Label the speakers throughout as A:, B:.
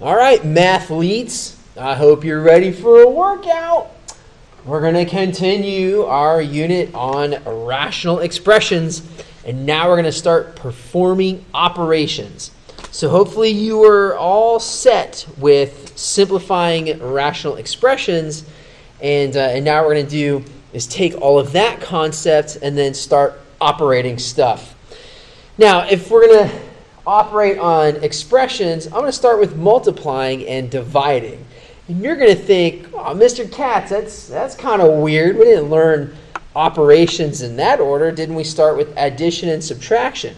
A: All right, mathletes, I hope you're ready for a workout. We're going to continue our unit on rational expressions, and now we're going to start performing operations. So hopefully you are all set with simplifying rational expressions, and now what we're going to do is take all of that concept and then start operating stuff. Now, if we're going to operate on expressions, I'm going to start with multiplying and dividing. And you're going to think, oh, Mr. Katz, that's kind of weird. We didn't learn operations in that order. Didn't we start with addition and subtraction?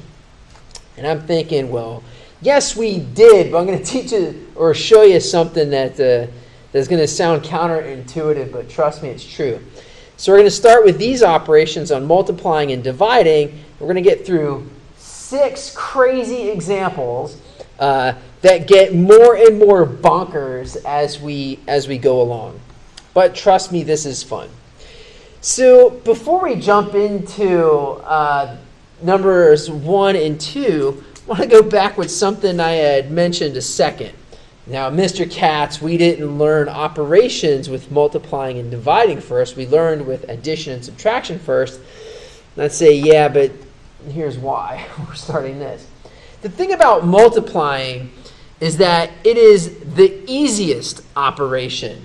A: And I'm thinking, well, yes, we did, but I'm going to teach you or show you something that's going to sound counterintuitive, but trust me, it's true. So we're going to start with these operations on multiplying and dividing. We're going to get through 6 crazy examples that get more and more bonkers as we go along. But trust me, this is fun. So before we jump into numbers 1 and 2, I want to go back with something I had mentioned a second. Now, Mr. Katz, we didn't learn operations with multiplying and dividing first. We learned with addition and subtraction first. And I'd say, yeah, but here's why we're starting this. The thing about multiplying is that it is the easiest operation.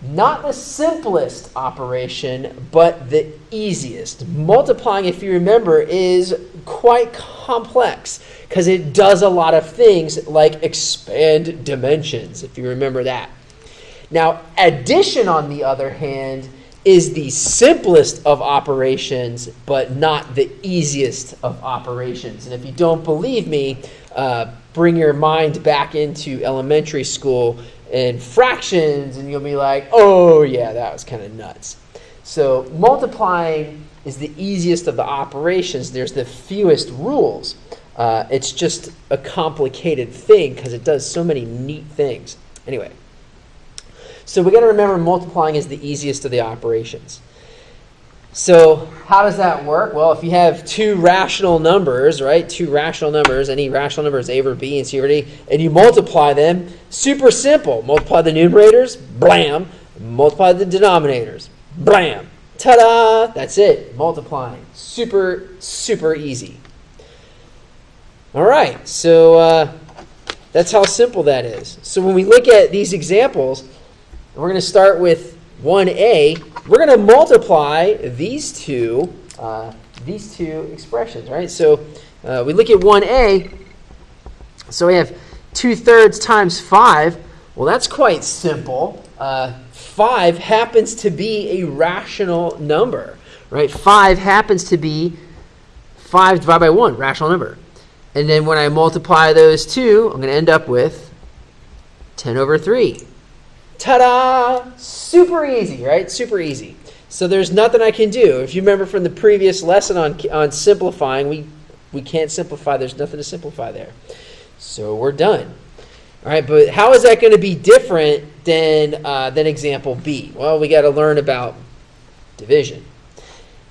A: Not the simplest operation, but the easiest. Multiplying, if you remember, is quite complex because it does a lot of things like expand dimensions, if you remember that. Now, addition, on the other hand, is the simplest of operations, but not the easiest of operations. And if you don't believe me, bring your mind back into elementary school and fractions, and you'll be like, oh yeah, that was kind of nuts. So multiplying is the easiest of the operations. There's the fewest rules. It's just a complicated thing because it does so many neat things. Anyway. So we got to remember multiplying is the easiest of the operations. So how does that work? Well, if you have 2 rational numbers, right? 2 rational numbers, any rational number is A over B and C over D, and you multiply them, super simple. Multiply the numerators, blam. Multiply the denominators, blam. Ta-da! That's it, multiplying. Super, super easy. All right, so that's how simple that is. So when we look at these examples, we're going to start with 1a. We're going to multiply these two expressions, right? So we look at 1a. So we have 2/3 times 5. Well, that's quite simple. 5 happens to be a rational number, right? 5 happens to be 5 divided by 1, rational number. And then when I multiply those two, I'm going to end up with 10 over 3. Ta-da! Super easy, right? Super easy. So there's nothing I can do. If you remember from the previous lesson on simplifying, we can't simplify. There's nothing to simplify there. So we're done. All right, but how is that going to be different than example B? Well, we got to learn about division.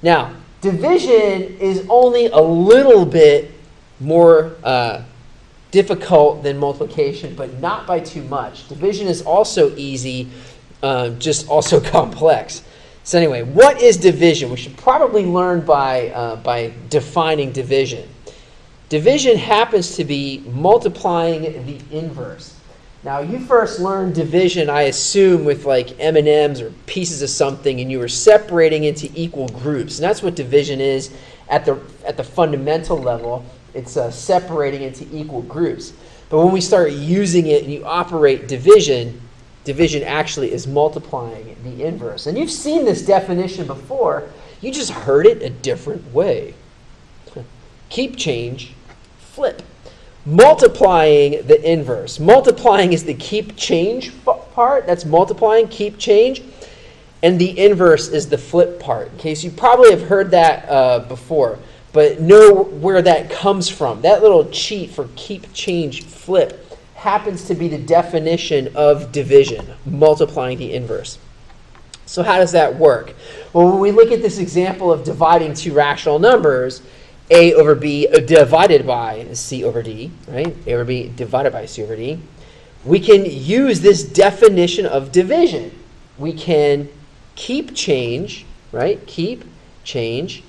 A: Now, division is only a little bit more difficult than multiplication, but not by too much. Division is also easy, just also complex. So anyway, what is division? We should probably learn by defining division. Division happens to be multiplying the inverse. Now, you first learned division, I assume, with like M&Ms or pieces of something, and you were separating into equal groups. And that's what division is at the fundamental level. It's separating into equal groups. But when we start using it and you operate division, division actually is multiplying the inverse. And you've seen this definition before. You just heard it a different way. Keep change, flip. Multiplying the inverse. Multiplying is the keep change part. That's multiplying, keep change. And the inverse is the flip part. In case you probably have heard that before. But know where that comes from. That little cheat for keep, change, flip happens to be the definition of division, multiplying the inverse. So how does that work? Well, when we look at this example of dividing 2 rational numbers, A over B divided by C over D, right? A over B divided by C over D. we can use this definition of division. We can keep change, right? Keep, change,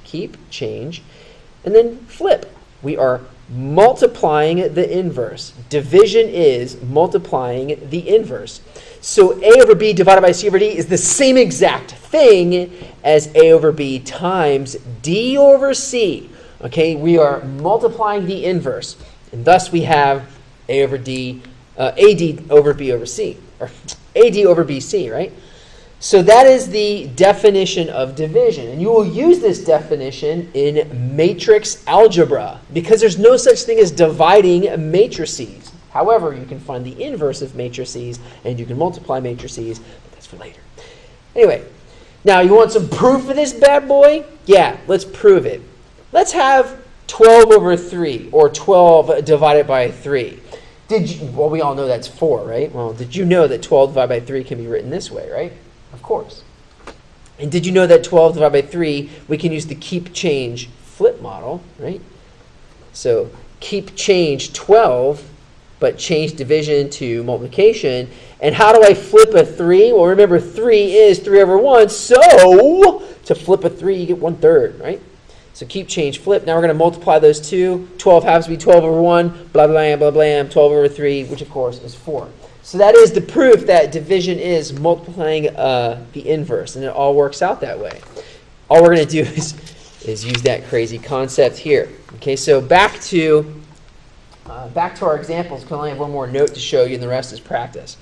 A: and then flip. We are multiplying the inverse. Division is multiplying the inverse. So A over B divided by C over D is the same exact thing as A over B times D over C. Okay, we are multiplying the inverse. And thus we have A over D, AD over B over C, or AD over BC, right? So that is the definition of division. And you will use this definition in matrix algebra because there's no such thing as dividing matrices. However, you can find the inverse of matrices and you can multiply matrices, but that's for later. Anyway, now you want some proof of this bad boy? Yeah, let's prove it. Let's have 12 over 3 or 12 divided by 3. Well, we all know that's 4, right? Well, did you know that 12 divided by 3 can be written this way, right? Of course. And did you know that 12 divided by 3, we can use the keep change flip model, right? So keep change 12, but change division to multiplication. And how do I flip a 3? Well, remember 3 is 3 over 1, so to flip a 3, you get 1/3, right? So keep change flip. Now we're going to multiply those two. 12 happens to be 12 over 1, blah, blah, blah, blah, 12 over 3, which of course is 4. So that is the proof that division is multiplying the inverse, and it all works out that way. All we're going to do is use that crazy concept here. Okay, so back to our examples. I only have one more note to show you, and the rest is practice.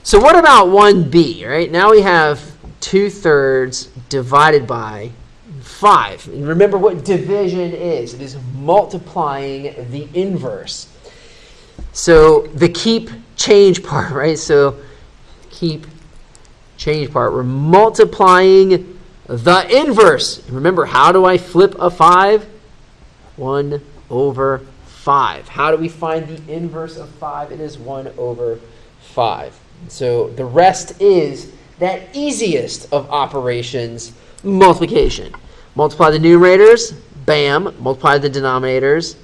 A: So what about 1b, right? Now we have 2/3 divided by 5. And remember what division is. It is multiplying the inverse. So the keep change part, right? So keep change part, we're multiplying the inverse. Remember, how do I flip a 5? 1 over 5. How do we find the inverse of 5? It is 1 over 5. So the rest is that easiest of operations, multiplication. Multiply the numerators, bam. Multiply the denominators,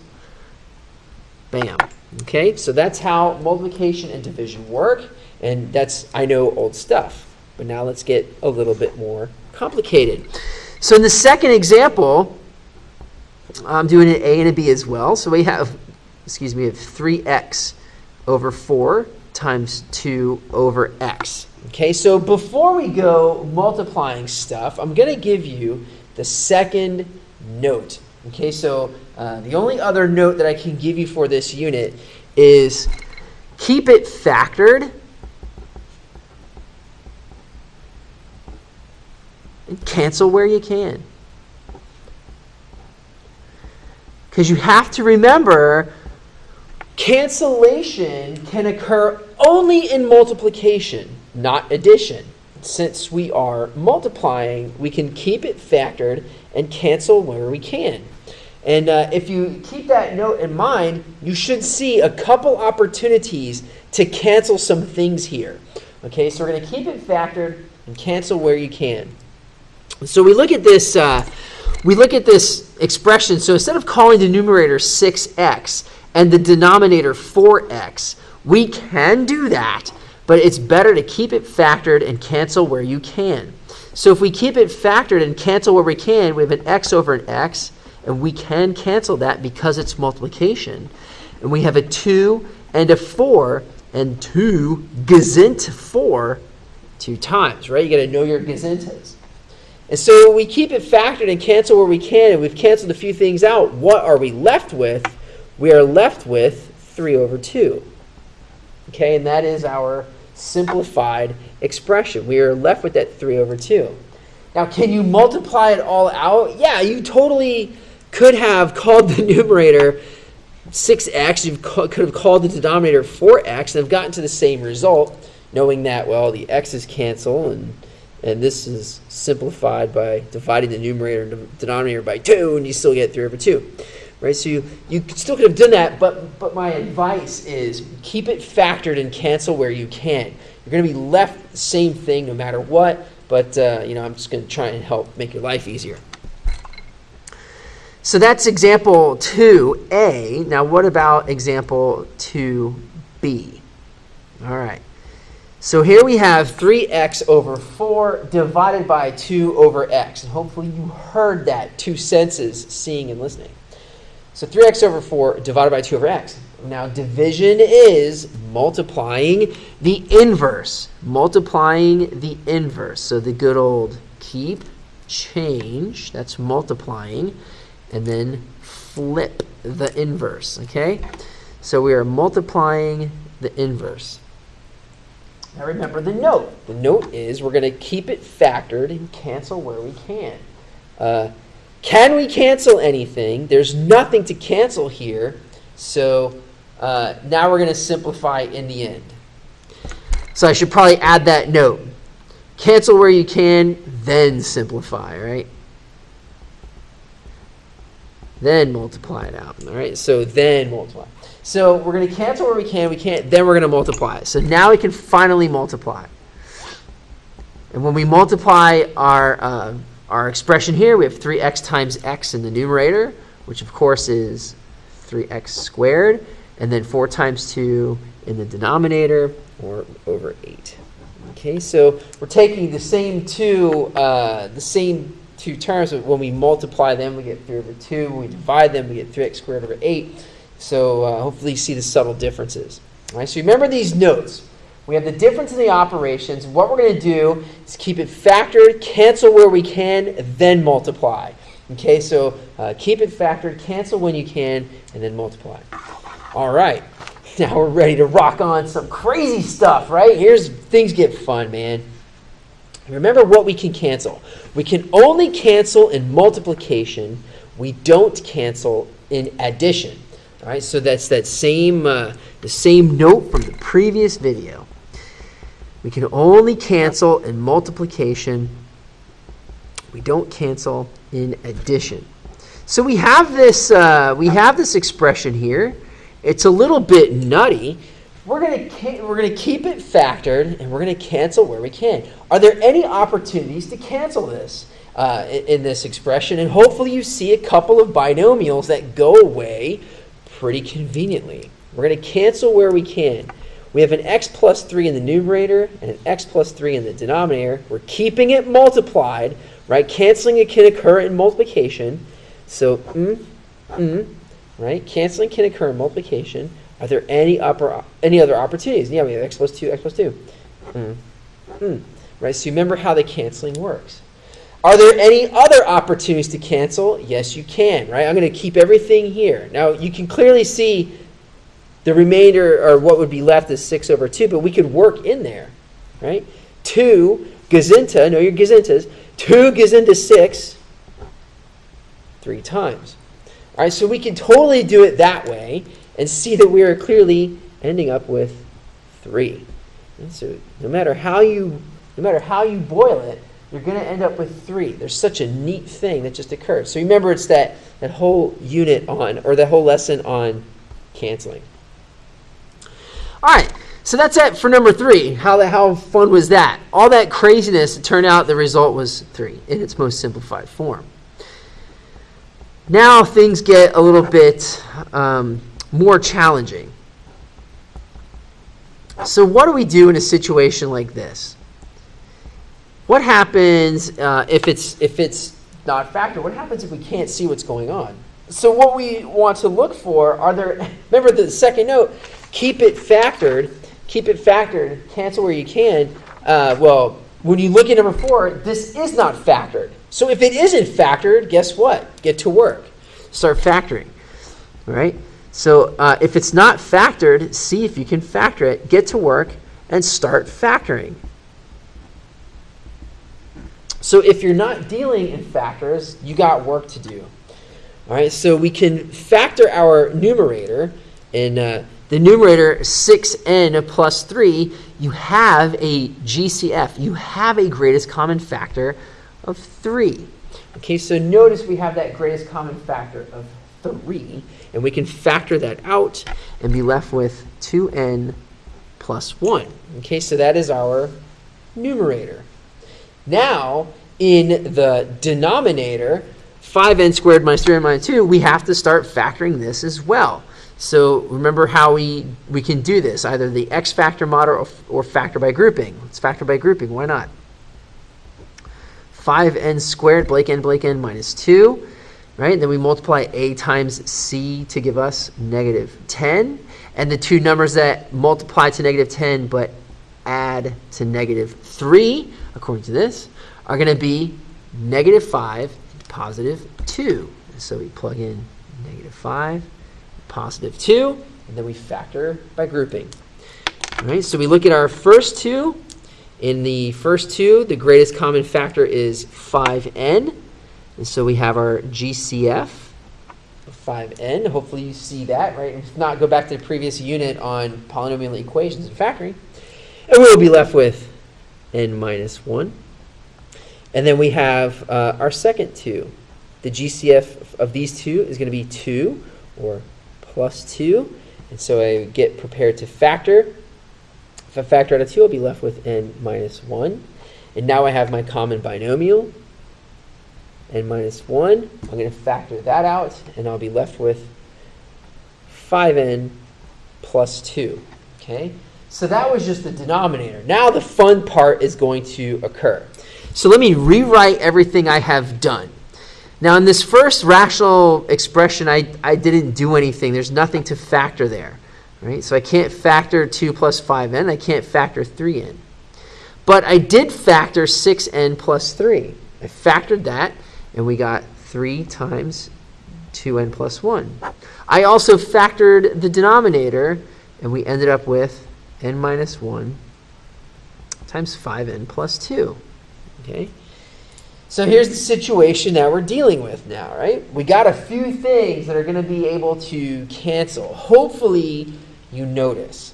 A: bam. Okay, so that's how multiplication and division work. And that's, I know, old stuff. But now let's get a little bit more complicated. So in the second example, I'm doing an A and a B as well. So we have 3x over 4 times 2 over x. Okay, so before we go multiplying stuff, I'm going to give you the second note. Okay, so the only other note that I can give you for this unit is keep it factored and cancel where you can. Because you have to remember, cancellation can occur only in multiplication, not addition. Since we are multiplying, we can keep it factored and cancel where we can. And if you keep that note in mind, you should see a couple opportunities to cancel some things here. Okay, so we're going to keep it factored and cancel where you can. So we look at this. We look at this expression. So instead of calling the numerator 6x and the denominator 4x, we can do that, but it's better to keep it factored and cancel where you can. So if we keep it factored and cancel where we can, we have an x over an x, and we can cancel that because it's multiplication. And we have a 2 and a 4, and 2 gazint 4 2 times, right? You got to know your gazintas. And so we keep it factored and cancel where we can, and we've canceled a few things out. What are we left with? We are left with 3 over 2. Okay, and that is our simplified expression. We are left with that 3 over 2. Now, can you multiply it all out? Yeah, you totally could have called the numerator 6x. You could have called the denominator 4x and have gotten to the same result, knowing that, well, the x's cancel, and this is simplified by dividing the numerator and denominator by 2, and you still get 3 over 2. Right? So you still could have done that, but my advice is keep it factored and cancel where you can. You're going to be left the same thing no matter what, but I'm just going to try and help make your life easier. So that's example 2A. Now what about example 2B? So here we have 3x over 4 divided by 2 over x. And hopefully you heard that, 2 senses, seeing and listening. So 3x over 4 divided by 2 over x. Now division is multiplying the inverse. Multiplying the inverse. So the good old keep, change, that's multiplying, and then flip the inverse, okay? So we are multiplying the inverse. Now remember the note. The note is we're going to keep it factored and cancel where we can. Can we cancel anything? There's nothing to cancel here. So now we're going to simplify in the end. So I should probably add that note. Cancel where you can, then simplify, right? Then multiply it out, all right? So then multiply. So we're going to cancel where we can't, then we're going to multiply. So now we can finally multiply. And when we multiply our expression here, we have 3x times x in the numerator, which of course is 3x squared, and then 4 times 2 in the denominator, or over 8. Okay, so we're taking the same two terms. When we multiply them, we get 3 over 2. When we divide them, we get 3x squared over 8. So hopefully you see the subtle differences. All right, so remember these notes. We have the difference in the operations. What we're going to do is keep it factored, cancel where we can, then multiply. Okay, so keep it factored, cancel when you can, and then multiply. All right, now we're ready to rock on some crazy stuff, right? Things get fun, man. Remember what we can cancel. We can only cancel in multiplication. We don't cancel in addition. All right, so that's the same note from the previous video. We can only cancel in multiplication. We don't cancel in addition. So we have this expression here. It's a little bit nutty. We're gonna keep it factored, and we're gonna cancel where we can. Are there any opportunities to cancel this in this expression? And hopefully you see a couple of binomials that go away pretty conveniently. We're going to cancel where we can. We have an x plus 3 in the numerator and an x plus 3 in the denominator. We're keeping it multiplied, right? Canceling it can occur in multiplication. So, right? Canceling can occur in multiplication. Are there any other opportunities? Yeah, we have x plus 2, x plus 2. Right? So remember how the canceling works. Are there any other opportunities to cancel? Yes, you can, right? I'm going to keep everything here. Now, you can clearly see the remainder, or what would be left, is 6 over 2, but we could work in there, right? 2 gazinta, know your gazintas, 2 gazinta 6, 3 times. All right, so we can totally do it that way and see that we are clearly ending up with 3. And so no matter how you boil it, you're going to end up with 3. There's such a neat thing that just occurred. So remember, it's that whole unit or that whole lesson on canceling. All right, so that's it for number 3. How fun was that? All that craziness, it turned out the result was 3 in its most simplified form. Now things get a little bit more challenging. So what do we do in a situation like this? What happens if it's not factored? What happens if we can't see what's going on? So what we want to look for remember the second note, keep it factored, cancel where you can. Well, when you look at number 4, this is not factored. So if it isn't factored, guess what? Get to work. Start factoring. All right? So if it's not factored, see if you can factor it, get to work, and start factoring. So if you're not dealing in factors, you got work to do. All right, so we can factor our numerator. In the numerator 6n plus 3, you have a GCF. You have a greatest common factor of 3. Okay, so notice we have that greatest common factor of 3, and we can factor that out and be left with 2n plus 1. Okay, so that is our numerator. Now, in the denominator, 5n squared minus 3n minus 2, we have to start factoring this as well. So remember how we can do this, either the x factor model or factor by grouping. Let's factor by grouping, why not? 5n squared, Blake n minus 2, right? And then we multiply a times c to give us negative 10. And the two numbers that multiply to negative 10 but add to negative 3, according to this, are going to be negative 5 and positive 2. And so we plug in negative 5, positive 2, and then we factor by grouping. All right, so we look at our first two. In the first two, the greatest common factor is 5n. And so we have our GCF of 5n. Hopefully you see that, right? If not, go back to the previous unit on polynomial equations and factoring. And we'll be left with n minus 1. And then we have our second two. The GCF of these two is going to be 2, or plus 2. And so I get prepared to factor. If I factor out a 2, I'll be left with n minus 1. And now I have my common binomial, n minus 1. I'm going to factor that out, and I'll be left with 5n plus 2. Okay? So that was just the denominator. Now the fun part is going to occur. So let me rewrite everything I have done. Now in this first rational expression, I didn't do anything. There's nothing to factor there. Right? So I can't factor 2 plus 5n. I can't factor 3n. But I did factor 6n plus 3. I factored that, and we got 3 times 2n plus 1. I also factored the denominator, and we ended up with n minus 1 times 5n plus 2. Okay? So here's the situation that we're dealing with now, right? We got a few things that are going to be able to cancel. Hopefully you notice.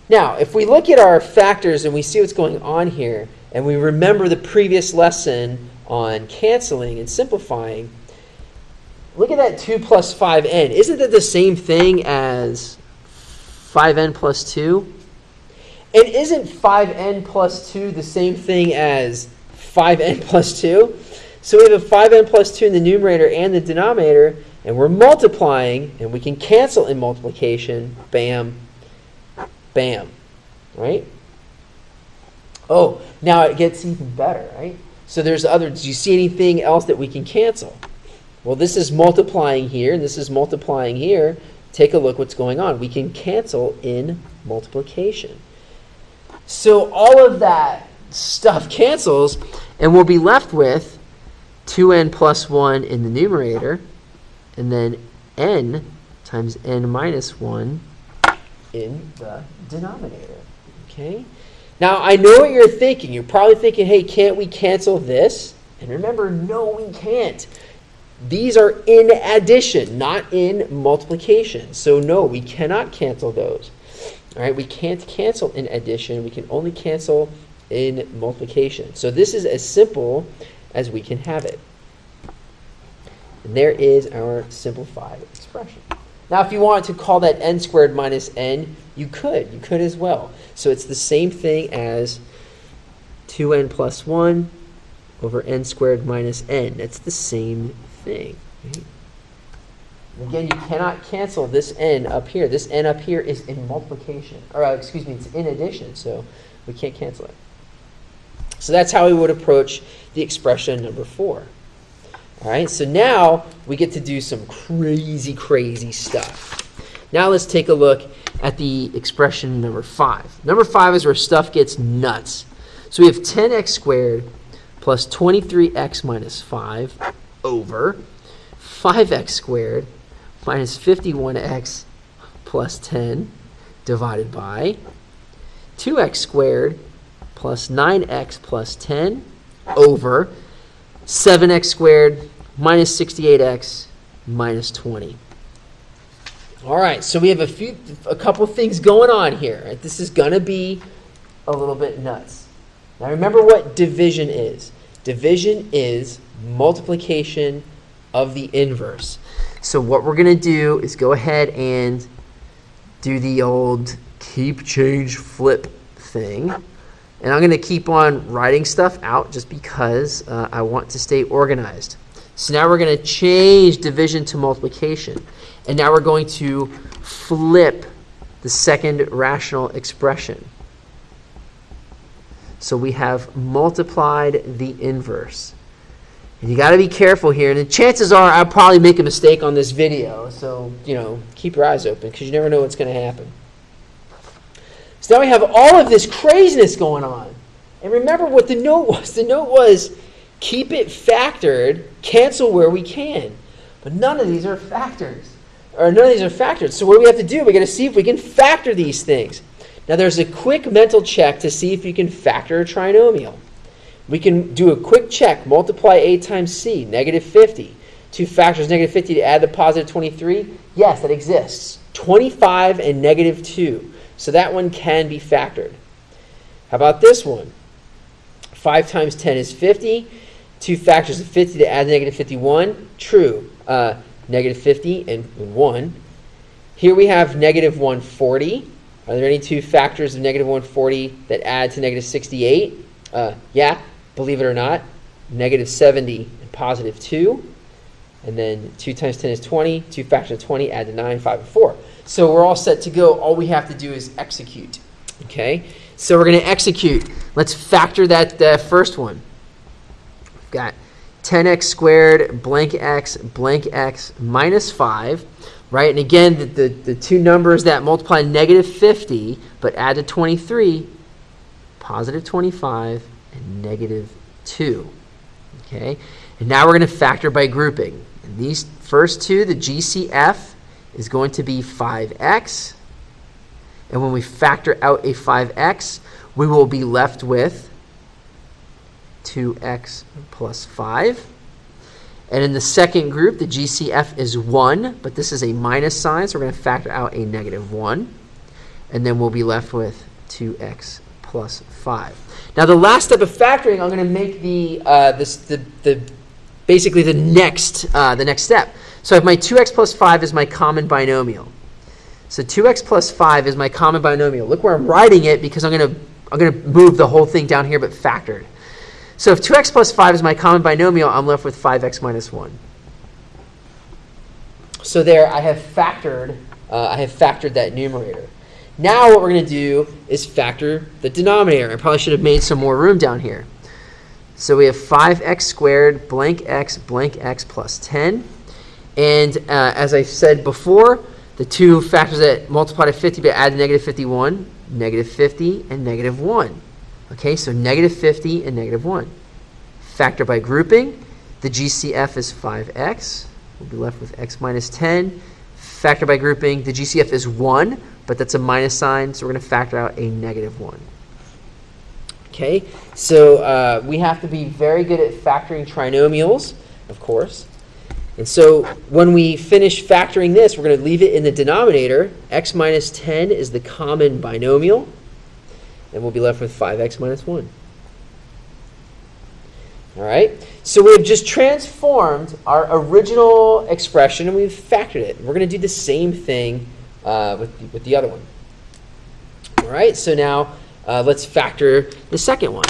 A: Now, if we look at our factors and we see what's going on here, and we remember the previous lesson on canceling and simplifying, look at that 2 plus 5n. Isn't that the same thing as 5n plus 2? And isn't 5n plus 2 the same thing as 5n plus 2? So we have a 5n plus 2 in the numerator and the denominator, and we're multiplying, and we can cancel in multiplication. Bam, bam, right? Oh, now it gets even better, right? So there's other, do you see anything else that we can cancel? Well, this is multiplying here, and this is multiplying here. Take a look what's going on. We can cancel in multiplication. So all of that stuff cancels, and we'll be left with 2n plus 1 in the numerator, and then n times n minus 1 in the denominator. Okay? Now, I know what you're thinking. You're probably thinking, hey, can't we cancel this? And remember, no, we can't. These are in addition, not in multiplication. So no, we cannot cancel those. All right, we can't cancel in addition. We can only cancel in multiplication. So this is as simple as we can have it. And there is our simplified expression. Now, if you wanted to call that n squared minus n, you could. You could as well. So it's the same thing as 2n plus 1 over n squared minus n. That's the same thing. Right? Again, you cannot cancel this n up here. This n up here is in multiplication. Or, excuse me, it's in addition. So we can't cancel it. So that's how we would approach the expression number 4. All right, so now we get to do some crazy, crazy stuff. Now let's take a look at the expression number 5. Number 5 is where stuff gets nuts. So we have 10x squared plus 23x minus 5 over 5x squared minus 51x plus 10 divided by 2x squared plus 9x plus 10 over 7x squared minus 68x minus 20. All right, so we have a couple things going on here. Right? This is going to be a little bit nuts. Now remember what division is. Division is multiplication of the inverse. So what we're going to do is go ahead and do the old keep, change, flip thing. And I'm going to keep on writing stuff out just because I want to stay organized. So now we're going to change division to multiplication. And now we're going to flip the second rational expression. So we have multiplied the inverse. And you got to be careful here. And the chances are I'll probably make a mistake on this video. So, keep your eyes open because you never know what's going to happen. So now we have all of this craziness going on. And remember what the note was. The note was keep it factored, cancel where we can. But none of these are factors. Or none of these are factored. So what do we have to do? We've got to see if we can factor these things. Now there's a quick mental check to see if you can factor a trinomial. We can do a quick check. Multiply a times c, negative 50. 2 factors negative 50 to add the positive 23. Yes, that exists. 25 and negative 2. So that one can be factored. How about this one? 5 times 10 is 50. 2 factors of 50 to add negative 51. True. Negative 50 and 1. Here we have negative 140. Are there any 2 factors of negative 140 that add to negative 68? Yeah, believe it or not. Negative 70 and positive 2. And then 2 times 10 is 20. 2 factors of 20 add to 9, 5, and 4. So we're all set to go. All we have to do is execute. Okay? So we're going to execute. Let's factor that first one. We've got 10x squared blank x minus 5. Right? And again, the two numbers that multiply negative 50 but add to 23, positive 25 and negative 2. Okay? And now we're going to factor by grouping. And these first two, the GCF is going to be 5x. And when we factor out a 5x, we will be left with 2x plus 5. And in the second group, the GCF is 1, but this is a minus sign, so we're going to factor out a negative 1. And then we'll be left with 2x plus 5. Now the last step of factoring, I'm going to make basically the next step. So I have my 2x plus 5 is my common binomial. So 2x plus 5 is my common binomial. Look where I'm writing it because I'm going to move the whole thing down here but factored. So if 2x plus 5 is my common binomial, I'm left with 5x minus 1. So there I have factored that numerator. Now what we're going to do is factor the denominator. I probably should have made some more room down here. So we have 5x squared blank x plus 10. And as I said before, the two factors that multiply to 50 but add to negative 51, negative 50 and negative 1. Okay, so negative 50 and negative 1. Factor by grouping. The GCF is 5x. We'll be left with x minus 10. Factor by grouping. The GCF is 1, but that's a minus sign, so we're going to factor out a negative 1. Okay, so we have to be very good at factoring trinomials, of course. And so when we finish factoring this, we're going to leave it in the denominator. X minus 10 is the common binomial. And we'll be left with 5x minus 1. All right? So we've just transformed our original expression and we've factored it. We're going to do the same thing with the other one. All right? So now let's factor the second one.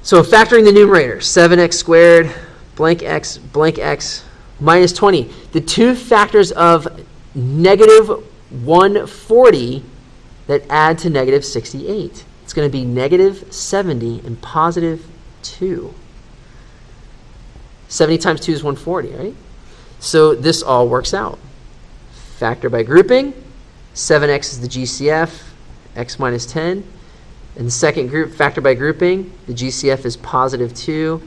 A: So factoring the numerator, 7x squared blank x minus 20. The two factors of negative 140 that add to negative 68. It's going to be negative 70 and positive 2. 70 times 2 is 140, right? So this all works out. Factor by grouping. 7x is the GCF, x minus 10. In the second group, factor by grouping, the GCF is positive 2,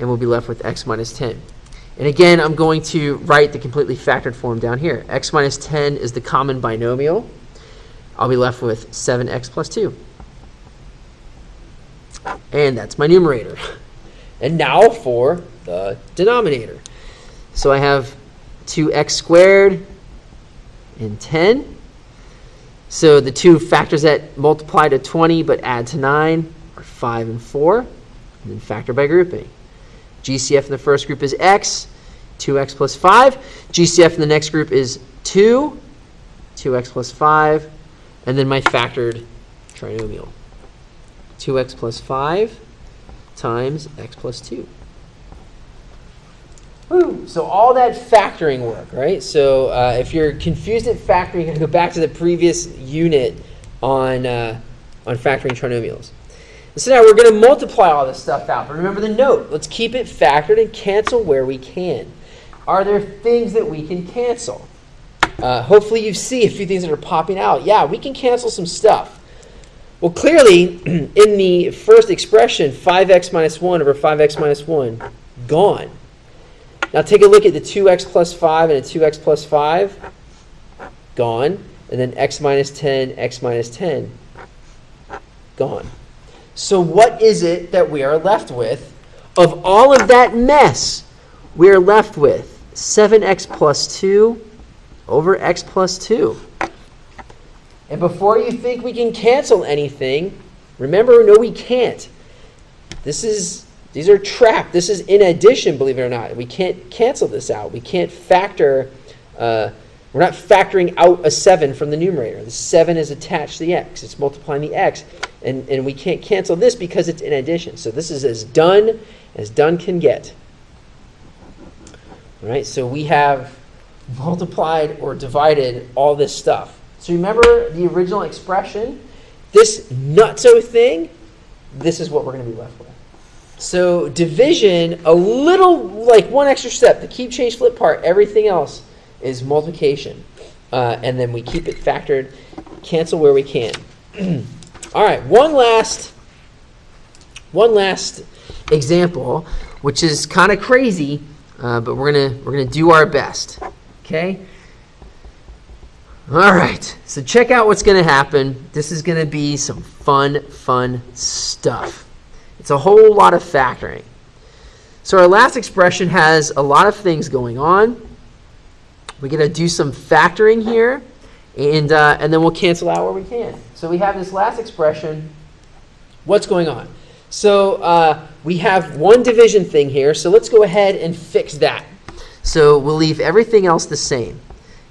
A: and we'll be left with x minus 10. And again, I'm going to write the completely factored form down here. X minus 10 is the common binomial. I'll be left with 7x plus 2. And that's my numerator. And now for the denominator. So I have 2x squared and 10. So the two factors that multiply to 20 but add to 9 are 5 and 4. And then factor by grouping. GCF in the first group is x, 2x plus 5. GCF in the next group is 2, 2x plus 5. And then my factored trinomial. 2x plus 5 times x plus 2. Woo. So all that factoring work, right? So if you're confused at factoring, you got to go back to the previous unit on factoring trinomials. So now we're going to multiply all this stuff out. But remember the note. Let's keep it factored and cancel where we can. Are there things that we can cancel? Hopefully you see a few things that are popping out. Yeah, we can cancel some stuff. Well, clearly, in the first expression, 5x minus 1 over 5x minus 1, gone. Now take a look at the 2x plus 5 and a 2x plus 5, gone. And then x minus 10, gone. So what is it that we are left with? Of all of that mess, we are left with 7x plus 2 over x plus 2. And before you think we can cancel anything, remember, no, we can't. These are trapped. This is in addition, believe it or not. We can't cancel this out. We can't factor. We're not factoring out a 7 from the numerator. The 7 is attached to the x. It's multiplying the x. And we can't cancel this because it's in addition. So this is as done can get. All right, so we have multiplied or divided all this stuff. So remember the original expression? This nutso thing, this is what we're going to be left with. So division, a little, like one extra step. The keep, change, flip part, everything else is multiplication. And then we keep it factored, cancel where we can. All right, one last example, which is kind of crazy, but we're gonna do our best. Okay. All right. So check out what's gonna happen. This is gonna be some fun stuff. It's a whole lot of factoring. So our last expression has a lot of things going on. We're gonna do some factoring here. And then we'll cancel out where we can. So we have this last expression. What's going on? So we have one division thing here. So let's go ahead and fix that. So we'll leave everything else the same.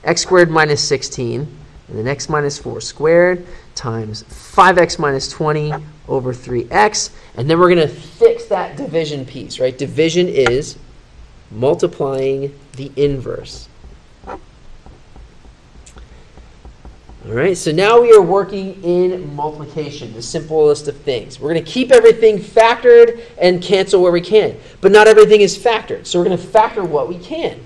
A: X squared minus 16, and then x minus 4 squared times 5x minus 20 over 3x. And then we're going to fix that division piece, right? Division is multiplying the inverse. All right, so now we are working in multiplication, the simplest of things. We're going to keep everything factored and cancel where we can. But not everything is factored, so we're going to factor what we can.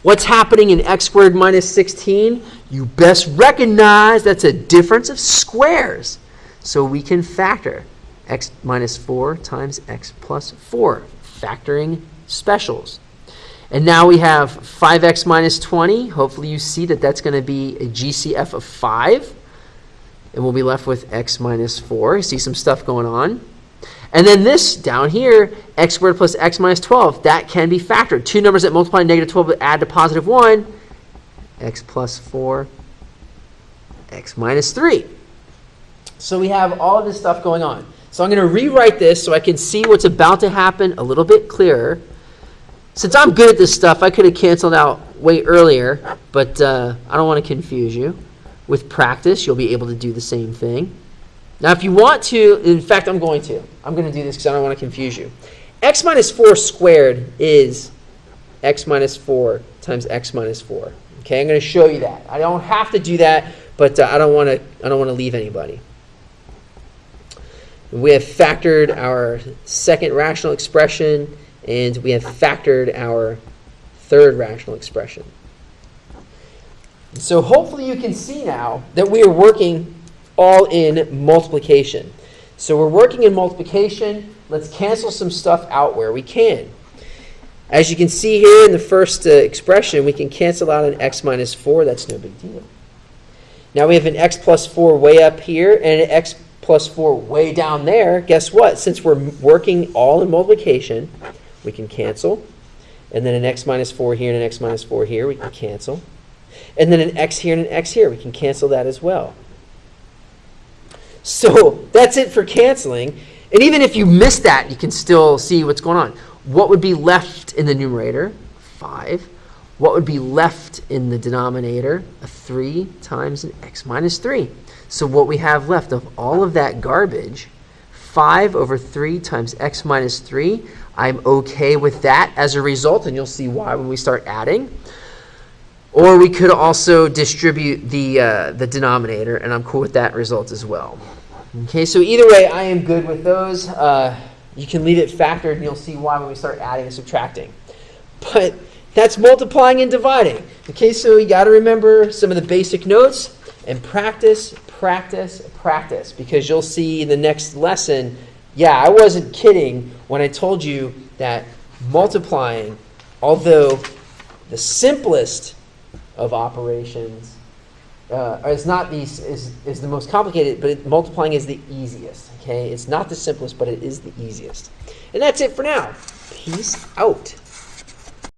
A: What's happening in x squared minus 16? You best recognize that's a difference of squares. So we can factor x minus 4 times x plus 4, factoring specials. And now we have 5x minus 20. Hopefully you see that that's going to be a GCF of 5. And we'll be left with x minus 4. You see some stuff going on. And then this down here, x squared plus x minus 12, that can be factored. Two numbers that multiply negative 12 but add to positive 1. X plus 4, x minus 3. So we have all of this stuff going on. So I'm going to rewrite this so I can see what's about to happen a little bit clearer. Since I'm good at this stuff, I could have canceled out way earlier, but I don't want to confuse you. With practice, you'll be able to do the same thing. Now, if you want to, in fact, I'm going to do this because I don't want to confuse you. X minus 4 squared is x minus 4 times x minus 4. Okay, I'm going to show you that. I don't have to do that, but I don't want to leave anybody. We have factored our second rational expression, and we have factored our third rational expression. So hopefully you can see now that we are working all in multiplication. So we're working in multiplication. Let's cancel some stuff out where we can. As you can see here in the first expression, we can cancel out an x minus 4. That's no big deal. Now we have an x plus 4 way up here and an x plus 4 way down there. Guess what? Since we're working all in multiplication, we can cancel. And then an x minus 4 here and an x minus 4 here, we can cancel. And then an x here and an x here, we can cancel that as well. So that's it for canceling. And even if you miss that, you can still see what's going on. What would be left in the numerator? 5. What would be left in the denominator? A 3 times an x minus 3. So what we have left of all of that garbage, 5 over 3 times x minus 3. I'm okay with that as a result, and you'll see why when we start adding. Or we could also distribute the denominator, and I'm cool with that result as well. Okay, so either way, I am good with those. You can leave it factored, and you'll see why when we start adding and subtracting. But that's multiplying and dividing. Okay, so you got to remember some of the basic notes and practice, practice, practice. Because you'll see in the next lesson, yeah, I wasn't kidding when I told you that multiplying, although the simplest of operations, is the most complicated, but multiplying is the easiest. Okay, it's not the simplest, but it is the easiest. And that's it for now. Peace out.